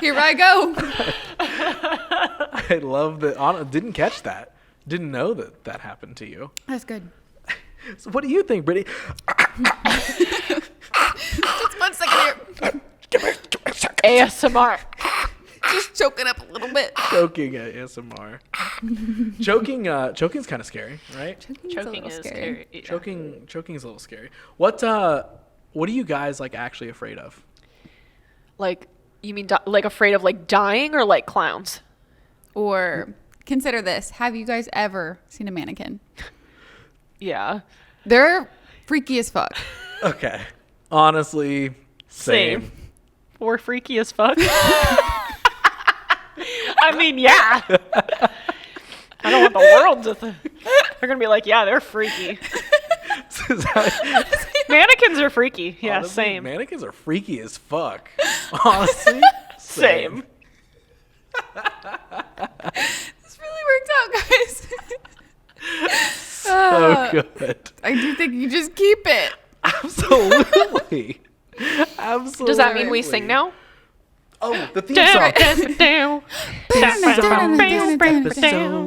Here I go. I love that. Didn't catch that. Didn't know that happened to you. That's good. So what do you think, Brittany? Just 1 second here. ASMR. Just choking up a little bit. Choking at ASMR. Choking's kind of scary, right? Choking is scary. Yeah. Choking's a little scary. What are you guys like actually afraid of? Like, you mean like afraid of like dying or like clowns? Or consider this. Have you guys ever seen a mannequin? Yeah. They're freaky as fuck. Okay. Honestly, same. Or freaky as fuck. I mean, yeah. I don't want the world to they're going to be like, yeah, they're freaky. Mannequins are freaky. Yeah, honestly, same. Mannequins are freaky as fuck. Honestly, same. This really worked out, guys. So good. I do think you just keep it. Absolutely. Absolutely. Does that mean we sing now? Oh, the theme song. Episode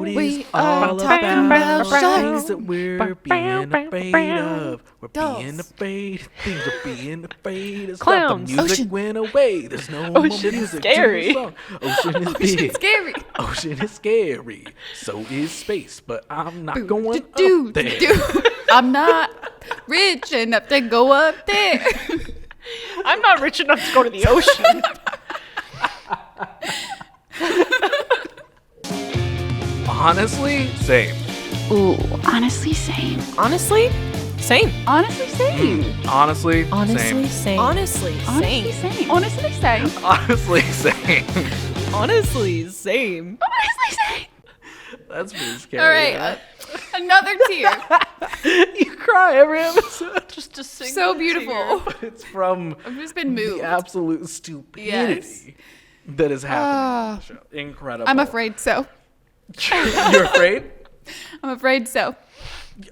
is all about things that we're being afraid of. We're being afraid. Things we're being afraid of. Clowns. The music went away. There's no more Ocean music. scary. To the song. Ocean is big. Scary. Ocean is scary. So is space, but I'm not going up there. I'm not rich enough to go up there. I'm not rich enough to go to the ocean. Honestly, same. Ooh, honestly, same. Honestly, same. Honestly, same. Honestly, Honestly, same. same. Honestly, Honestly, same. Honestly, same. Honestly, same. Honestly, same. Honestly, same. That's pretty scary. All right, another tear. You cry every episode. Just a single So beautiful. tear. It's from I've just been moved. the absolute stupidity that is happening on the show. Incredible. I'm afraid so. You're afraid? I'm afraid so.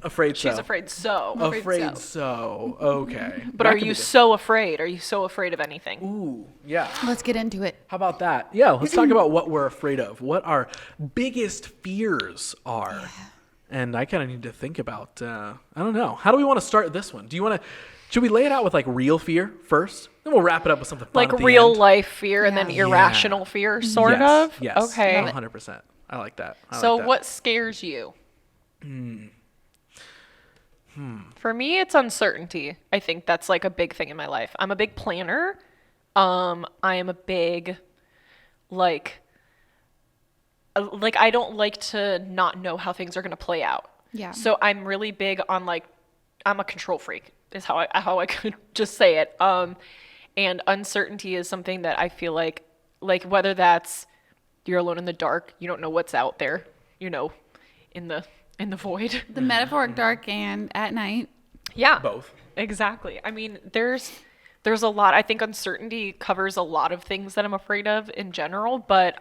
Afraid so. She's afraid so. Afraid so. Okay. But That are could you be so afraid? Are you so afraid of anything? Ooh, yeah. Let's get into it. How about that? Yeah, let's talk about what we're afraid of. What our biggest fears are. Yeah. And I kind of need to think about, I don't know. How do we want to start this one? Should we lay it out with like real fear first? Then we'll wrap it up with something fun Like at the real end. life fear and then irrational fear, sort of? Yes. Okay. 100%. I like that. So what scares you? For me, it's uncertainty. I think that's like a big thing in my life. I'm a big planner. I am a big, like I don't like to not know how things are going to play out. Yeah. So I'm really big on like, I'm a control freak is how I could just say it. And uncertainty is something that I feel like whether that's you're alone in the dark, you don't know what's out there, in the void. The metaphoric dark and at night. Yeah. Both. Exactly. I mean, there's a lot. I think uncertainty covers a lot of things that I'm afraid of in general, but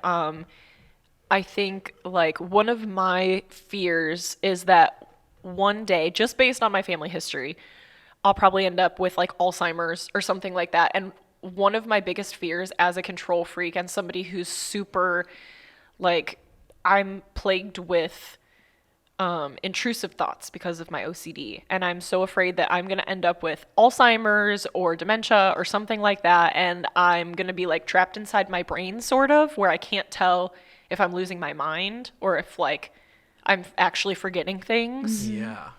I think like one of my fears is that one day, just based on my family history, I'll probably end up with like Alzheimer's or something like that. And one of my biggest fears as a control freak and somebody who's super like I'm plagued with intrusive thoughts because of my OCD. And I'm so afraid that I'm going to end up with Alzheimer's or dementia or something like that. And I'm going to be like trapped inside my brain sort of where I can't tell if I'm losing my mind or if like I'm actually forgetting things. Yeah.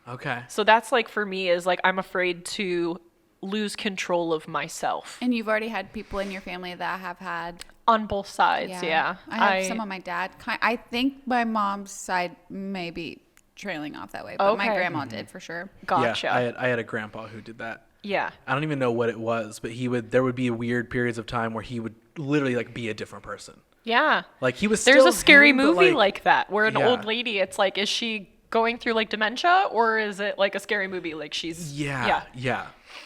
Okay. So that's like for me is like I'm afraid to lose control of myself. And you've already had people in your family that have had On both sides, yeah. I have some on my dad. I think my mom's side may be trailing off that way, but my grandma did for sure. Gotcha. Yeah, I had a grandpa who did that. Yeah. I don't even know what it was, but there would be weird periods of time where he would literally like be a different person. Yeah. Like he was There's still a scary him, but, movie like that where an Yeah. old lady, it's like, is she going through like dementia or is it like a scary movie? Like she's Yeah.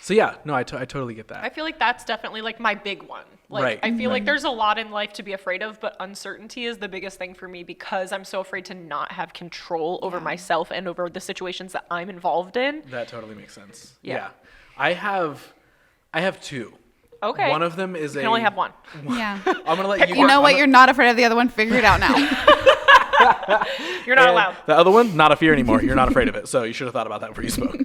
So yeah, no, I totally get that. I feel like that's definitely like my big one. Like Right. I feel like there's a lot in life to be afraid of, but uncertainty is the biggest thing for me because I'm so afraid to not have control over myself and over the situations that I'm involved in. That totally makes sense. Yeah. I have two. Okay. One of them is You can only have one. Yeah. I'm gonna let you. You know what? You're not afraid of the other one. Figure it out now. You're not allowed. The other one, not a fear anymore. You're not afraid of it. So you should have thought about that before you spoke.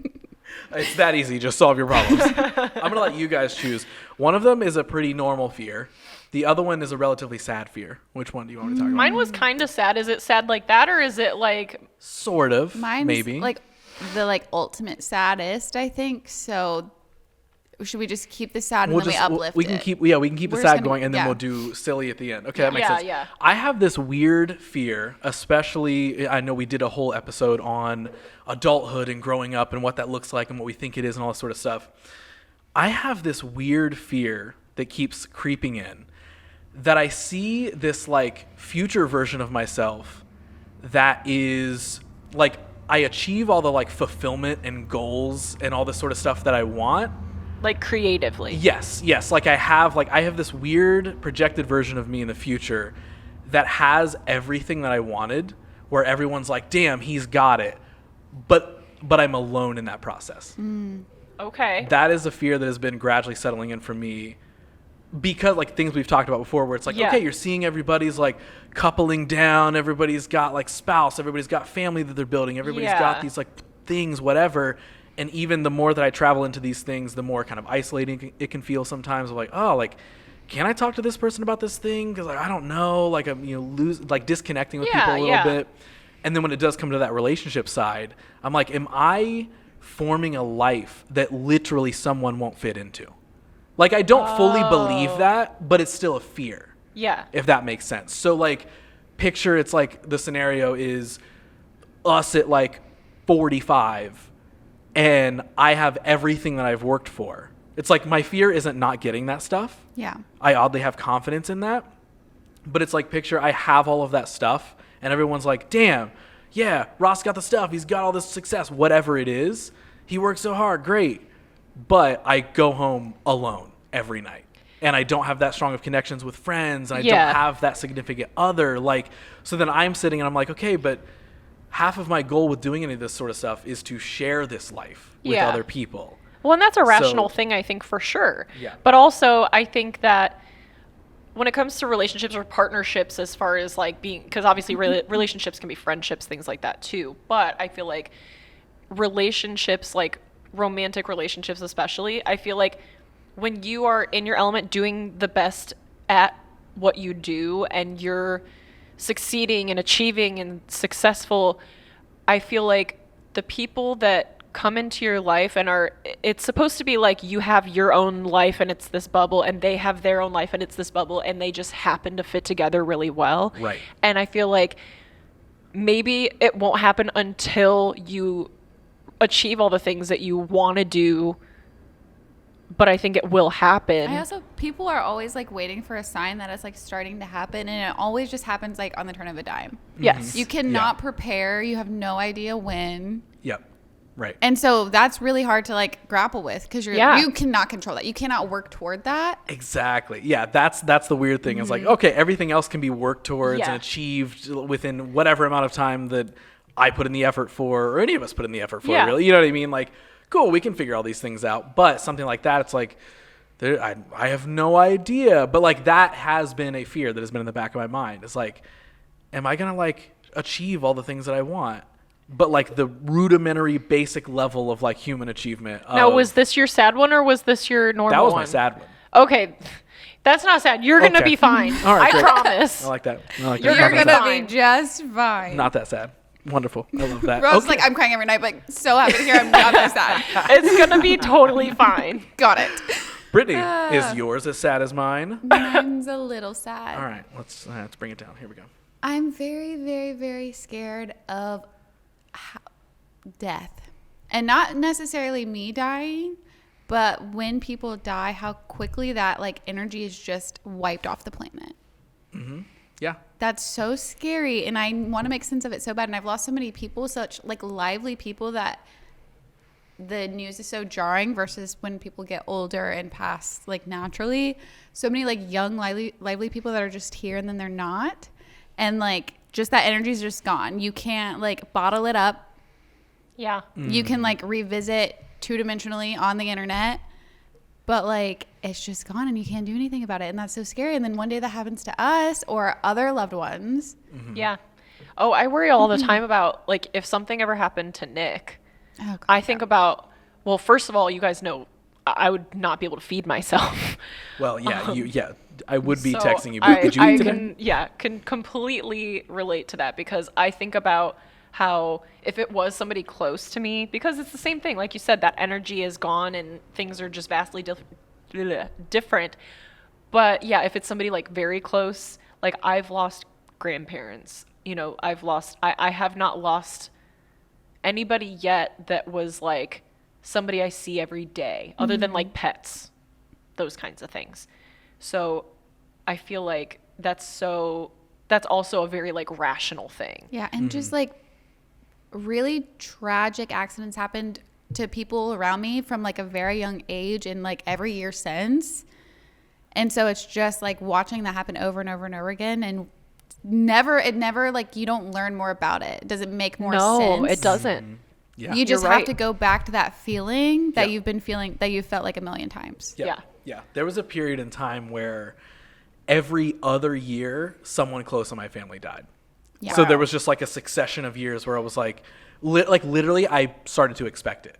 It's that easy. Just solve your problems. I'm gonna let you guys choose. One of them is a pretty normal fear. The other one is a relatively sad fear. Which one do you want to talk about? Mine was kind of sad. Is it sad like that, or is it like? Sort of. Mine's maybe. like the ultimate saddest, I think. So should we just keep the sad and then we uplift we can it? keep the We're sad just going, and then yeah. we'll do silly at the end. Okay, that makes Yeah, sense. yeah. I have this weird fear, especially I know we did a whole episode on adulthood and growing up and what that looks like and what we think it is and all this sort of stuff. I have this weird fear that keeps creeping in, that I see this like future version of myself that is like I achieve all the like fulfillment and goals and all this sort of stuff that I want. Like creatively. Yes. Like I have this weird projected version of me in the future that has everything that I wanted, where everyone's like, damn, he's got it. But I'm alone in that process. Okay. That is a fear that has been gradually settling in for me, because like things we've talked about before, where it's like, Yeah. okay, you're seeing everybody's like coupling down, everybody's got like spouse, everybody's got family that they're building, everybody's Yeah. got these like things, whatever. And even the more that I travel into these things, the more kind of isolating it can feel sometimes. Like, oh, like, can I talk to this person about this thing? Because like, I don't know. Like, I'm disconnecting with people a little bit. And then when it does come to that relationship side, I'm like, am I forming a life that literally someone won't fit into? Like, I don't fully believe that, but it's still a fear. Yeah. If that makes sense. So like, picture it's like the scenario is us at like 45. And I have everything that I've worked for. It's like my fear isn't not getting that stuff. Yeah. I oddly have confidence in that. But it's like, picture I have all of that stuff and everyone's like, damn, yeah, Ross got the stuff. He's got all this success, whatever it is. He works so hard, great. But I go home alone every night. And I don't have that strong of connections with friends. And I don't have that significant other. Like, so then I'm sitting and I'm like, okay, but half of my goal with doing any of this sort of stuff is to share this life with other people. Well, and that's a rational thing, I think, for sure. Yeah. But also, I think that when it comes to relationships or partnerships, as far as like being, because obviously relationships can be friendships, things like that too. But I feel like relationships, like romantic relationships especially, I feel like when you are in your element doing the best at what you do and you're succeeding and achieving and successful, I feel like the people that come into your life and it's supposed to be like you have your own life and it's this bubble, and they have their own life and it's this bubble, and they just happen to fit together really well. Right. And I feel like maybe it won't happen until you achieve all the things that you want to do, but I think it will happen. I also, people are always like waiting for a sign that it's like starting to happen, and it always just happens like on the turn of a dime. Yes. You cannot prepare. You have no idea when. Yep. Right. And so that's really hard to like grapple with, because you cannot control that. You cannot work toward that. Exactly. Yeah, that's the weird thing. It's like, okay, everything else can be worked towards and achieved within whatever amount of time that I put in the effort for, or any of us put in the effort for, really. You know what I mean? Like, cool, we can figure all these things out. But something like that, it's like, I have no idea. But like, that has been a fear that has been in the back of my mind. It's like, am I going to like achieve all the things that I want? But like the rudimentary basic level of like human achievement. Now, was this your sad one or was this your normal one? That was my sad one. Okay. That's not sad. You're going to be fine. All right, I great. promise. I like that. You're You're gonna going to fine. be just fine. Not that sad. Wonderful. I love that. Rose is like, I'm crying every night, but so happy to hear I'm not that sad. It's going to be totally fine. Got it. Brittany, is yours as sad as mine? Mine's a little sad. All right, let's bring it down. Here we go. I'm very, very, very scared of death. And not necessarily me dying, but when people die, how quickly that like energy is just wiped off the planet. Mm-hmm. Yeah. That's so scary, and I want to make sense of it so bad. And I've lost so many people, such like lively people, that the news is so jarring versus when people get older and pass like naturally. So many like young, lively people that are just here and then they're not. And like just that energy is just gone. You can't like bottle it up. Yeah. You can like revisit 2-dimensionally on the internet, but like it's just gone and you can't do anything about it, and that's so scary. And then one day that happens to us or other loved ones. Yeah. Oh, I worry all the time about like if something ever happened to Nick. Oh, God, I think about, well, first of all, you guys know I would not be able to feed myself. Well, yeah, I would be So texting you, but did you eat today? can completely relate to that, because I think about how if it was somebody close to me, because it's the same thing, like you said, that energy is gone and things are just vastly different. But yeah, if it's somebody like very close, like I've lost grandparents, you know, I have not lost anybody yet that was like somebody I see every day, other than like pets, those kinds of things. So I feel like that's also a very like rational thing. Yeah, and just like really tragic accidents happened to people around me from like a very young age and like every year since. And so it's just like watching that happen over and over and over again, and it never like you don't learn more about it. Does it make more sense? No, it doesn't. Yeah. You just You're have right. to go back to that feeling that Yeah. you've been feeling, that you've felt like a million times. Yeah. Yeah. There was a period in time where every other year someone close in my family died. Yeah. So there was just like a succession of years where I was like literally I started to expect it.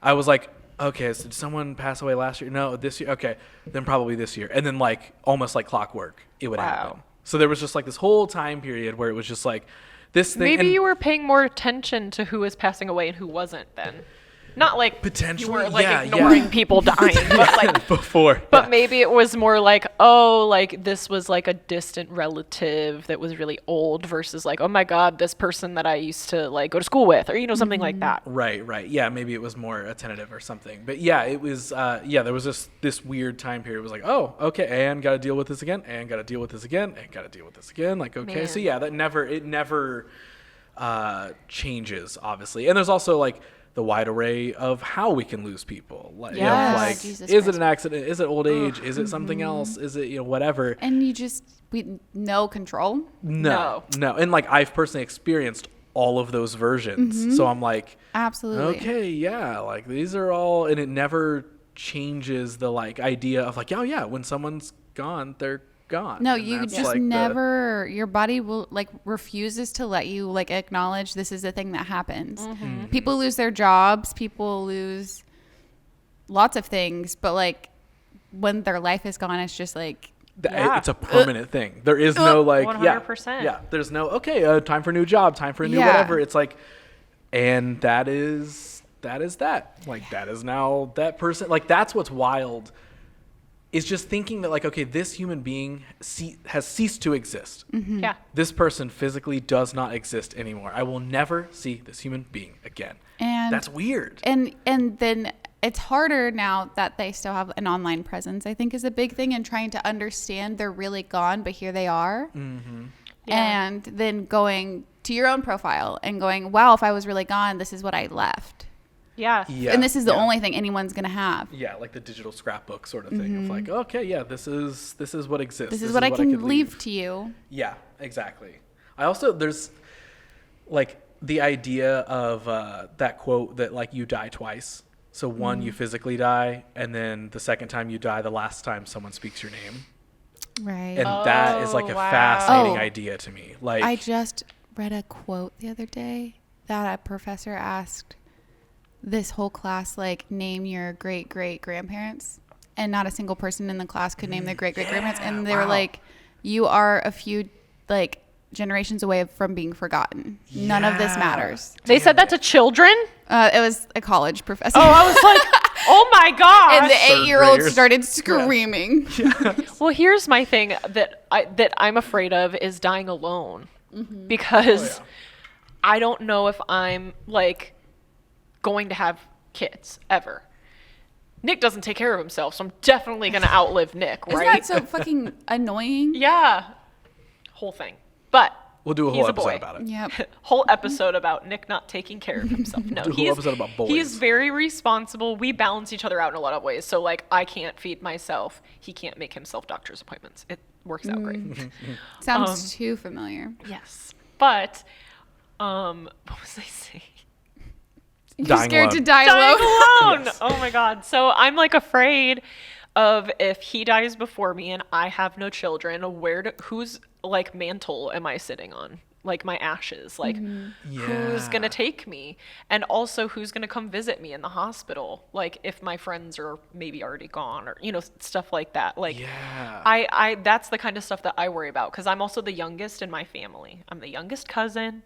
I was like, okay, so did someone pass away last year? No, this year. Okay, then probably this year. And then like almost like clockwork, it would happen. So there was just like this whole time period where it was just like this thing. Maybe and you were paying more attention to who was passing away and who wasn't then. Not like Potentially, you were like yeah, ignoring people dying, but like before. but yeah. maybe it was more like, oh, like this was like a distant relative that was really old versus like, oh my God, this person that I used to like go to school with, or you know, something like that. Right. Yeah, maybe it was more attentive or something. But yeah, it was, there was this weird time period. It was like, oh, okay, and got to deal with this again, and got to deal with this again, and got to deal with this again. Like, okay, so Man. yeah, it never changes, obviously. And there's also like the wide array of how we can lose people. Like, you know, Yes. like Jesus is Christ. it an accident? Is it old age? Is it something else? Is it, you know, whatever? And we no control. No. And like I've personally experienced all of those versions. So I'm like, Absolutely. okay, yeah, like these are all, and it never changes the like idea of like, oh yeah, when someone's gone, they're gone. No, And you that's, just like, never, your body will like refuses to let you like acknowledge this is a thing that happens. People lose their jobs, people lose lots of things, but like when their life is gone, it's just like, Yeah. It's a permanent thing. There is no like, 100%. yeah, there's no, okay, time for a new job, time for a new Yeah. whatever. It's like, and that is that. Like, that is now that person. Like, that's what's wild, is just thinking that like, okay, this human being has ceased to exist. Yeah. This person physically does not exist anymore. I will never see this human being again. and That's weird. And then it's harder now that they still have an online presence, I think is a big thing, and trying to understand they're really gone, but here they are. Yeah. And then going to your own profile and going, wow, if I was really gone, this is what I left. Yeah. Yeah. And this is the yeah. only thing anyone's going to have. Yeah, like the digital scrapbook sort of thing of like, okay, yeah, this is what exists. This is what I can could leave to you. Yeah, exactly. I also, there's like the idea of that quote that like you die twice. So one, you physically die, and then the second time you die, the last time someone speaks your name. Right. And that is like a wow. fascinating Oh. idea to me. Like, I just read a quote the other day that a professor asked this whole class, like, name your great-great-grandparents. And not a single person in the class could name their great-great-grandparents. And they were wow. like, you are a few, like, generations away from being forgotten. None of this Yeah. matters. They said that to children? It was a college professor. Oh, I was like, oh my God. and the Third 8-year-old graders. started screaming. Well, here's my thing that I'm afraid of is dying alone, because I don't know if I'm like going to have kids ever. Nick doesn't take care of himself, so I'm definitely going to outlive Nick, Isn't right? that so fucking annoying? Yeah. Whole thing. But we'll do a he's whole a boy. episode about it. Yep. Whole episode about Nick not taking care of himself. No, Do a whole episode about boys. He's very responsible. We balance each other out in a lot of ways. So like I can't feed myself. He can't make himself doctor's appointments. It works out great. Sounds too familiar. Yes. But what was I saying? You're scared to die Dying alone. alone. Yes. Oh my God. So I'm like afraid of if he dies before me and I have no children, whose like mantle am I sitting on? Like my ashes, like who's gonna take me, and also who's gonna come visit me in the hospital, like if my friends are maybe already gone, or stuff like that. Like I that's the kind of stuff that I worry about, because I'm also the youngest in my family. I'm the youngest cousin,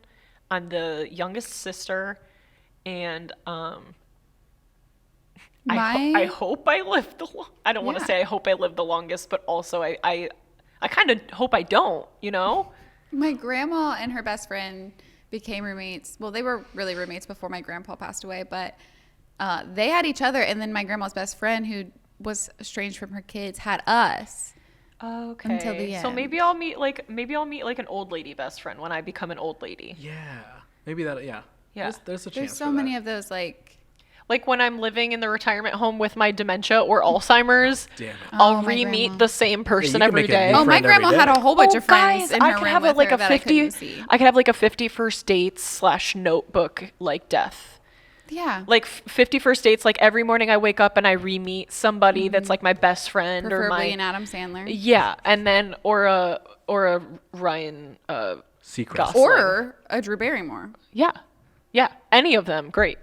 I'm the youngest sister, and I hope I live I don't want to say I hope I live the longest, but also I kind of hope I don't, My grandma and her best friend became roommates. Well, they were really roommates before my grandpa passed away, but they had each other. And then my grandma's best friend, who was estranged from her kids, had us. Okay. Until the So end. maybe I'll meet like an old lady best friend when I become an old lady. Yeah. Maybe that. Yeah. Yeah. There's a chance. There's so for many that. of those, like Like when I'm living in the retirement home with my dementia or Alzheimer's, Damn it. I'll Oh, my re-meet grandma. the same person you can every make a day. new oh, my friend every grandma had day. a whole bunch of friends Guys, in I her could room have with like her a that I 50 couldn't see. I could have like a 50 first dates / notebook like death. Yeah, Like 50 first dates, like every morning I wake up and I re-meet somebody that's like my best friend or preferably my an Adam Sandler. yeah, and then or a Ryan Secret. Gosling. Or a Drew Barrymore. Yeah, any of them, great.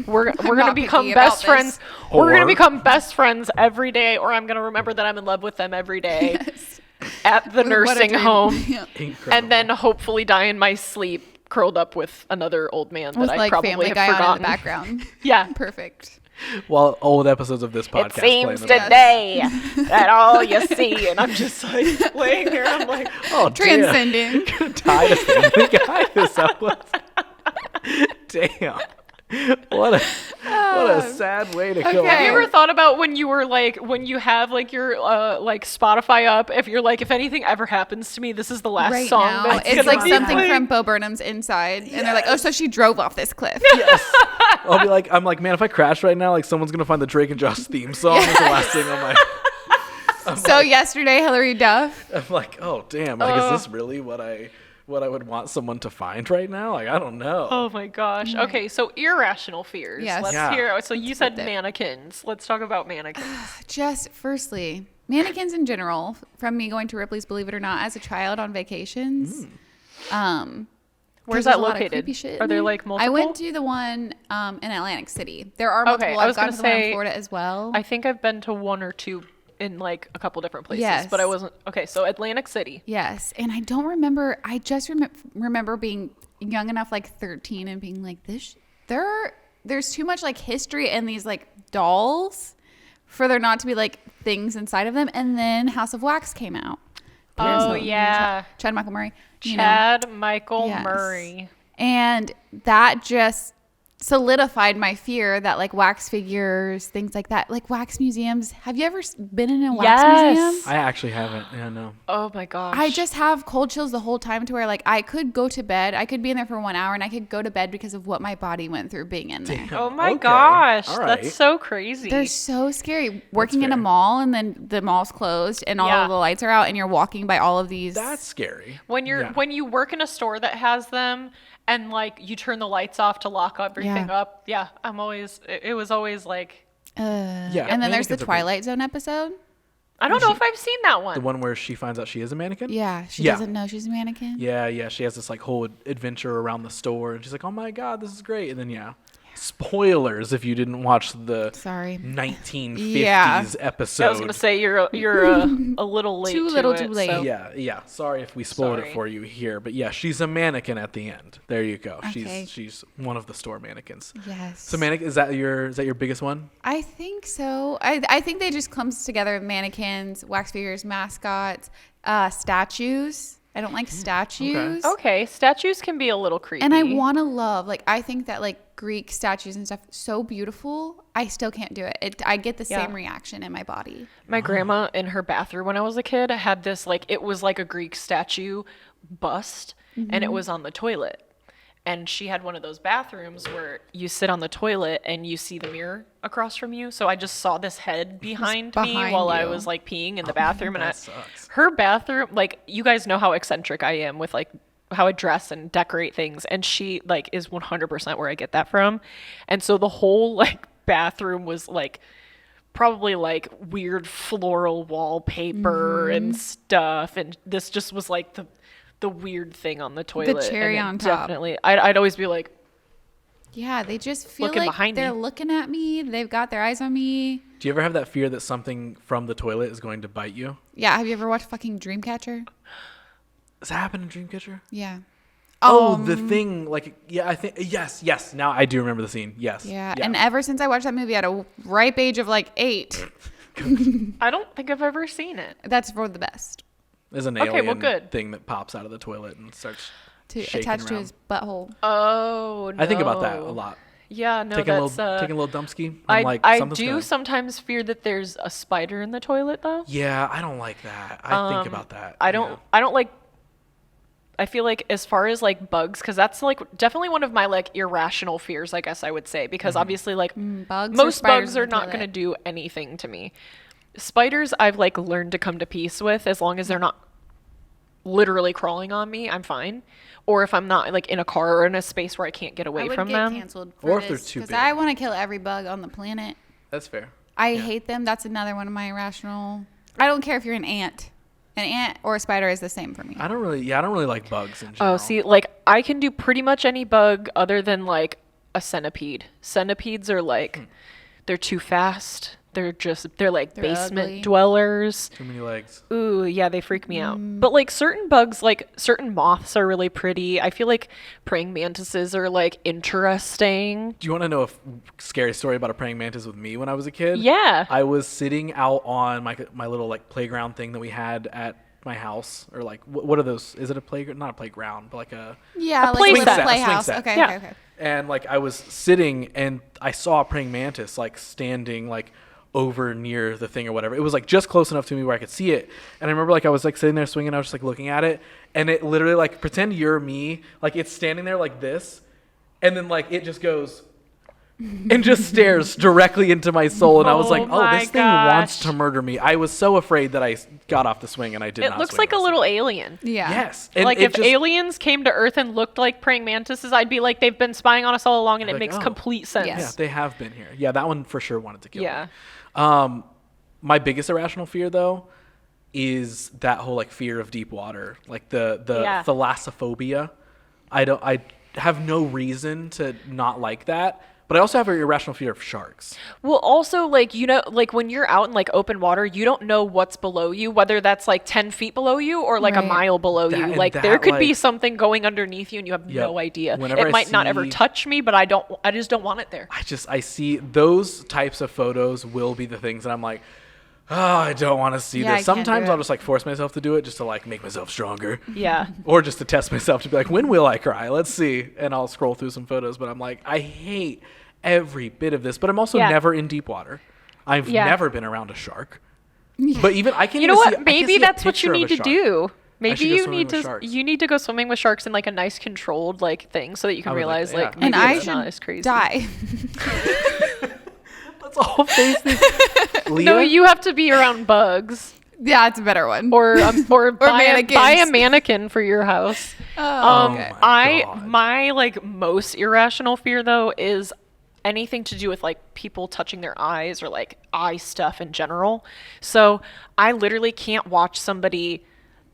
We're gonna not become picky about best friends. this. We're gonna Or- become best friends every day, or I'm gonna remember that I'm in love with them every day at the What a nursing dream. home, Incredible. and then hopefully die in my sleep, curled up with another old man that With I like probably Family have Guy on in forgotten. the background. Yeah. Perfect. While old episodes of this podcast It seems play in the today that all you see, and I'm just like laying here. I'm like, Oh, Transcending. Damn. Tied a Family Guy this episode. Damn. What a sad way to go. Okay. have you out. ever thought about when you were like, when you have like your like Spotify up, if you're like, if anything ever happens to me, this is the last Right song now, that's it's gonna like be something played? from Bo Burnham's Inside, and they're like, "Oh, so she drove off this cliff." Yes. I'm like, man, if I crash right now, like someone's gonna find the Drake and Josh theme song. It's the last thing on my. So yesterday, Hillary Duff. I'm like, oh damn, like is this really what I would want someone to find right now? Like I don't know. Oh my gosh. Okay, so irrational fears. Yes. Let's Yeah. hear. So you said flip it. mannequins. Let's talk about mannequins. Just firstly, mannequins in general. From me going to Ripley's Believe It or Not as a child on vacations. Where's there's that a lot of located? creepy shit Are in there there. like multiple? I went to the one in Atlantic City. There are multiple. Okay, I was I've gone gonna to the one in say, Florida as well. I think I've been to one or two in like a couple different places, Yes. but I wasn't. Okay, so Atlantic City. Yes, and I don't remember. I just remember being young enough, like 13, and being like, There's too much like history in these like dolls for there not to be like things inside of them. And then House of Wax came out. Oh yeah, Chad Michael Murray. you know. Chad Michael Yes. Murray. And that just solidified my fear that like wax figures, things like that, like wax museums. Have you ever been in a wax Yes. museum? I actually haven't. Yeah, no. Oh my gosh. I just have cold chills the whole time to where like I could go to bed. I could be in there for 1 hour and I could go to bed because of what my body went through being in there. Oh my Okay. gosh, All right. that's so crazy. They're so scary. Working in a fair. mall and then the mall's closed and all Yeah. of the lights are out and you're walking by all of these. That's scary. when you're Yeah. when you work in a store that has them and like you turn the lights off to lock everything Yeah. up. Yeah, it was always like Yeah. and then there's the mannequins are pretty- Twilight Zone episode. I don't know if I've seen that one. The one where she finds out she is a mannequin? Yeah, she Yeah. doesn't know she's a mannequin. Yeah. She has this like whole adventure around the store, and she's like, "Oh my god, this is great!" And then spoilers if you didn't watch the Sorry. 1950s Yeah. episode. I was gonna say you're a little late. Too to little, it, too late. so- Yeah. Sorry if we spoiled Sorry. it for you here, but yeah, she's a mannequin at the end. There you go. Okay. She's one of the store mannequins. Yes. So mannequin is that your biggest one? I think so. I think they just clumps together mannequins, wax figures, mascots, statues. I don't like statues. Okay, statues can be a little creepy. And I want to love, like, I think that, like, Greek statues and stuff, so beautiful. I still can't do it. I get the Yeah. same reaction in my body. My grandma in her bathroom when I was a kid had this like it was like a Greek statue bust and it was on the toilet. And she had one of those bathrooms where you sit on the toilet and you see the mirror across from you. So I just saw this head behind me behind while I you. was like peeing in the bathroom. And That sucks. her bathroom, like you guys know how eccentric I am with like how I dress and decorate things, and she like is 100% where I get that from. And so the whole like bathroom was like probably like weird floral wallpaper and stuff, and this just was like the weird thing on the toilet. cherry and on top. Definitely, I'd always be like, Yeah, they just feel Looking like behind they're me. looking at me. They've got their eyes on me. Do you ever have that fear that something from the toilet is going to bite you? Yeah, have you ever watched fucking Dreamcatcher? Does that happen in Dreamcatcher? Yeah. Oh, the thing, like, yeah, I think, yes. Now I do remember the scene. Yes. Yeah, and ever since I watched that movie at a ripe age of like 8, I don't think I've ever seen it. that's for the best. There's an Okay, well, alien good. thing that pops out of the toilet and starts To shaking attach to around. his butthole. Oh, no. I think about that a lot. Yeah, no, Taking a that's little dumpski. I'm like, I something's do gonna- sometimes fear that there's a spider in the toilet though. Yeah, I don't like that. I think about that. I don't like, I feel like as far as like bugs, because that's like definitely one of my like irrational fears, I guess I would say, because obviously like Bugs or most spiders bugs in are the not toilet? going to do anything to me. Spiders I've like learned to come to peace with, as long as they're not literally crawling on me, I'm fine. Or if I'm not like in a car or in a space where I can't get I away would from get them. canceled for Or if they're this, too 'cause big. I want to kill every bug on the planet. That's fair. I hate them. That's another one of my irrational. I don't care if you're an ant. An ant or a spider is the same for me. I don't really like bugs in general. Oh, see, like I can do pretty much any bug other than like a centipede. Centipedes are like, they're too fast. They're like They're basement ugly. dwellers. Too many legs. Ooh, yeah, they freak me out. But like certain bugs, like certain moths are really pretty. I feel like praying mantises are like interesting. Do you want to know a scary story about a praying mantis with me when I was a kid? Yeah. I was sitting out on my little like playground thing that we had at my house, or like what are those? Is it a playground? Not a playground, but like a Yeah, A like play with set. a A playhouse. swing set. Okay, Yeah. okay, okay. and like I was sitting and I saw a praying mantis like standing like over near the thing or whatever. It was like just close enough to me where I could see it. And I remember like I was like sitting there swinging, I was just like looking at it, and it literally like, pretend you're me, like it's standing there like this, and then like it just goes and just stares directly into my soul. And I was like, Oh oh, this my thing wants gosh. to murder me. I was so afraid that I got off the swing and I did not It looks swing like a myself. little alien. Yeah. Yes. And Like it if just- aliens came to Earth and looked like praying mantises, I'd be like, they've been spying on us all along, and it Like, makes oh. complete sense. Yes. Yeah, they have been here. Yeah, that one for sure wanted to kill Yeah. me. My biggest irrational fear, though, is that whole like fear of deep water, like the Yeah. thalassophobia. I have no reason to not like that, but I also have an irrational fear of sharks. Well, also, like, you know, like when you're out in like open water, you don't know what's below you, whether that's like 10 feet below you or like a Right. mile below That- you. and Like that, there could be like- something going underneath you and you have Yep. no idea. Whenever It I might not ever see- touch me, but I just don't want it there. I see those types of photos will be the things that I'm like, oh, I don't want to see Yeah, I this. can't do Sometimes it. I'll just like force myself to do it just to like make myself stronger. Yeah. Or just to test myself to be like, when will I cry? Let's see. And I'll scroll through some photos, but I'm like, I hate every bit of this. But I'm also Yeah. never in deep water. I've Yeah. never been around a shark. But even I can. You know even see- what? I can Maybe see a that's what you picture of need a to shark. do. I Maybe should go you swimming need with to sharks. go swimming with sharks in like a nice controlled like thing so that you can I would like realize that, like yeah. And maybe I it's not should as crazy. die. Let's all face this. Leah? No, you have to be around bugs Yeah, it's a better one. or buy a mannequins. mannequin for your house. Oh, okay. my God. My like most irrational fear though is anything to do with like people touching their eyes or like eye stuff in general. So I literally can't watch somebody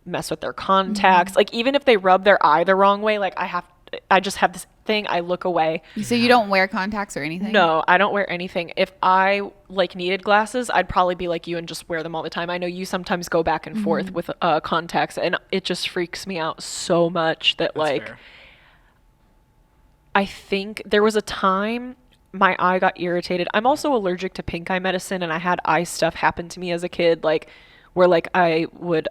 mess with their contacts. Like even if they rub their eye the wrong way, like I just have this thing, I look away. So you don't wear contacts or anything? No, I don't wear anything. If I like needed glasses, I'd probably be like you and just wear them all the time. I know you sometimes go back and forth with contacts, and it just freaks me out so much that That's like fair. I think there was a time my eye got irritated. I'm also allergic to pink eye medicine, and I had eye stuff happen to me as a kid, like where like I would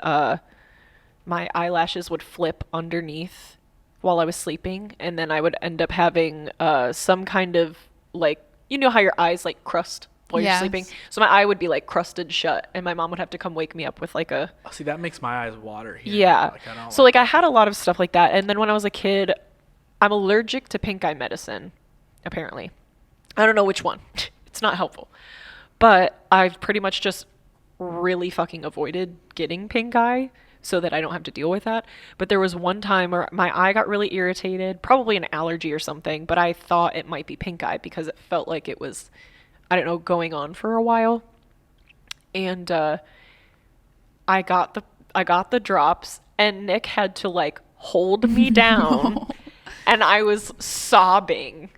my eyelashes would flip underneath while I was sleeping, and then I would end up having some kind of like, you know how your eyes like crust while Yes. you're sleeping? So my eye would be like crusted shut, and my mom would have to come wake me up with like a Oh, see, that makes my eyes water here. yeah. Like, I don't So like I had a lot of stuff like that, and then when I was a kid, I'm allergic to pink eye medicine, apparently. I don't know which one. It's not helpful. But I've pretty much just really fucking avoided getting pink eye so that I don't have to deal with that. But there was one time where my eye got really irritated, probably an allergy or something, but I thought it might be pink eye because it felt like it was, I don't know, going on for a while. And I got the drops, and Nick had to like hold me down, and I was sobbing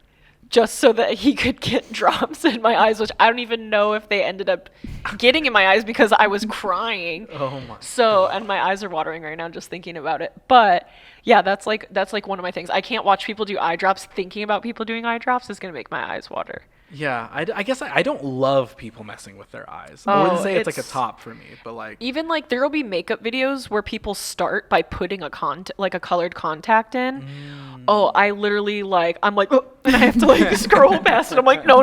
just so that he could get drops in my eyes, which I don't even know if they ended up getting in my eyes because I was crying. Oh my. So, and my eyes are watering right now just thinking about it. But yeah, that's like one of my things. I can't watch people do eye drops. Thinking about people doing eye drops is going to make my eyes water. Yeah, I guess I don't love people messing with their eyes. I wouldn't say it's like a top for me, but like even like there will be makeup videos where people start by putting a colored contact in. Oh, I literally I'm like, oh, and I have to like scroll past it. I'm like, no.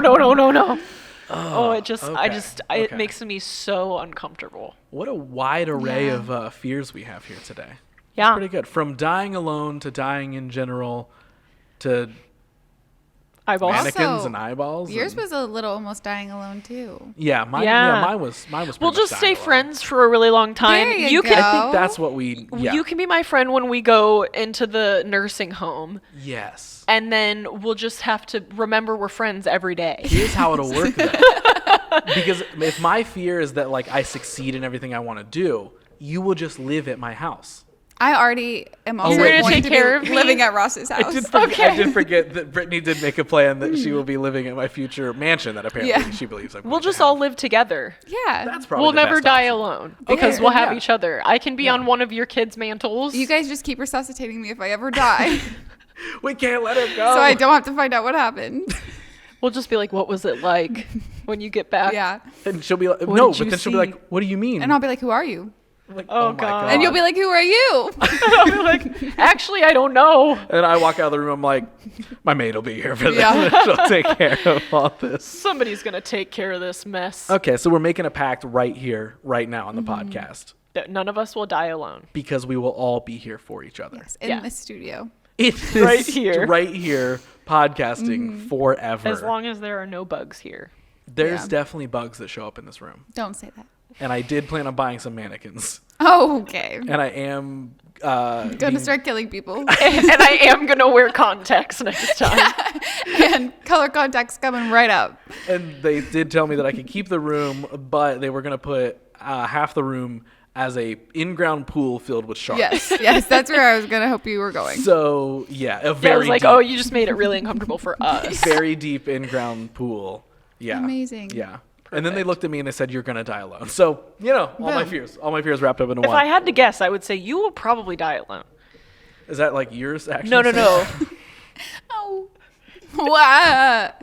It makes me so uncomfortable. What a wide array of fears we have here today. Yeah, it's pretty good. From dying alone to dying in general to eyeballs. Mannequins and eyeballs. Yours was a little almost dying alone too. Yeah, mine was. We'll just stay friends for a really long time. There you go. I think that's what we. Yeah. You can be my friend when we go into the nursing home. Yes. And then we'll just have to remember we're friends every day. Here's how it'll work though. Because if my fear is that like I succeed in everything I want to do, you will just live at my house. I already am also You're gonna going take to care be of me? living at Ross's house. I did forget that Brittany did make a plan that she will be living at my future mansion that apparently she believes I'm going We'll to just have. all live together. Yeah. That's probably We'll the never best die option. alone because we'll have yeah. each other. I can be on one of your kids' mantles. You guys just keep resuscitating me if I ever die, We can't let her go. so I don't have to find out what happened. We'll just be like, what was it like when you get back? Yeah. And she'll be like, What no, did but you then she'll be see? like, what do you mean? And I'll be like, who are you? Like, Oh, my God. And you'll be like, who are you? I'll be like, actually, I don't know. And I walk out of the room, I'm like, my maid will be here for this. Yeah. She'll take care of all this. Somebody's going to take care of this mess. Okay, so we're making a pact right here, right now on the podcast. That none of us will die alone. Because we will all be here for each other. Yes, in Yeah. the studio. It's Right here. Right here, podcasting forever. As long as there are no bugs here. There's Yeah. definitely bugs that show up in this room. Don't say that. And I did plan on buying some mannequins. Oh, okay. And I am Gonna start killing people. And I am going to wear contacts next time. And color contacts coming right up. And they did tell me that I could keep the room, but they were going to put half the room as a in-ground pool filled with sharks. Yes, that's where I was gonna hope you were going. So yeah, a Yeah, I very was like, deep, oh, you just made it really uncomfortable for us. very deep in-ground pool. Yeah, Amazing. Yeah, and then they looked at me and they said, "You're gonna die alone." So all my Boom. fears wrapped up into If one. I had to guess, I would say you will probably die alone. Is that like yours? Actually, No. Oh. What?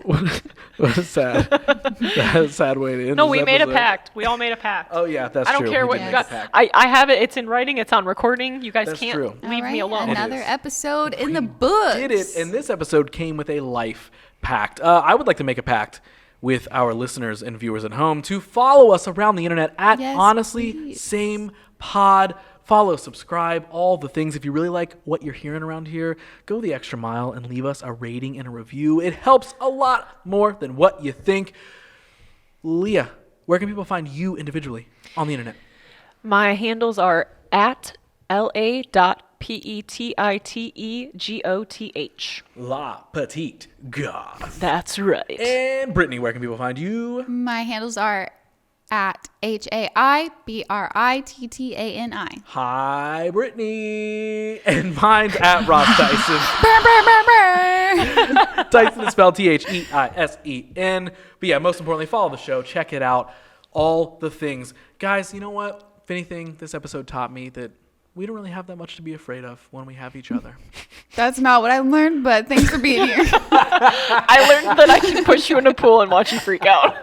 What a sad, that's a sad way to end. No, this we made a episode. pact. We all made a pact. Oh yeah, that's I don't true. care We what did you make a got. pact. I have it. It's in writing. It's on recording. You guys That's can't true. leave All me right, alone. Another is. episode in the books. Did it? And this episode came with a life pact. I would like to make a pact with our listeners and viewers at home to follow us around the internet at Yes, Honestly please. Same Pod. Follow, subscribe, all the things. If you really like what you're hearing around here, go the extra mile and leave us a rating and a review. It helps a lot more than what you think. Leah, where can people find you individually on the internet? My handles are at la.petitegoth. La Petite Goth. That's right. And Brittany, where can people find you? My handles are at HAIBRITTANI. Hi, Brittany. And mine's at Ross Tyson. Tyson is spelled Tyson. But yeah, most importantly, follow the show. Check it out. All the things. Guys, you know what? If anything, this episode taught me that we don't really have that much to be afraid of when we have each other. That's not what I learned, but thanks for being here. I learned that I can push you in a pool and watch you freak out.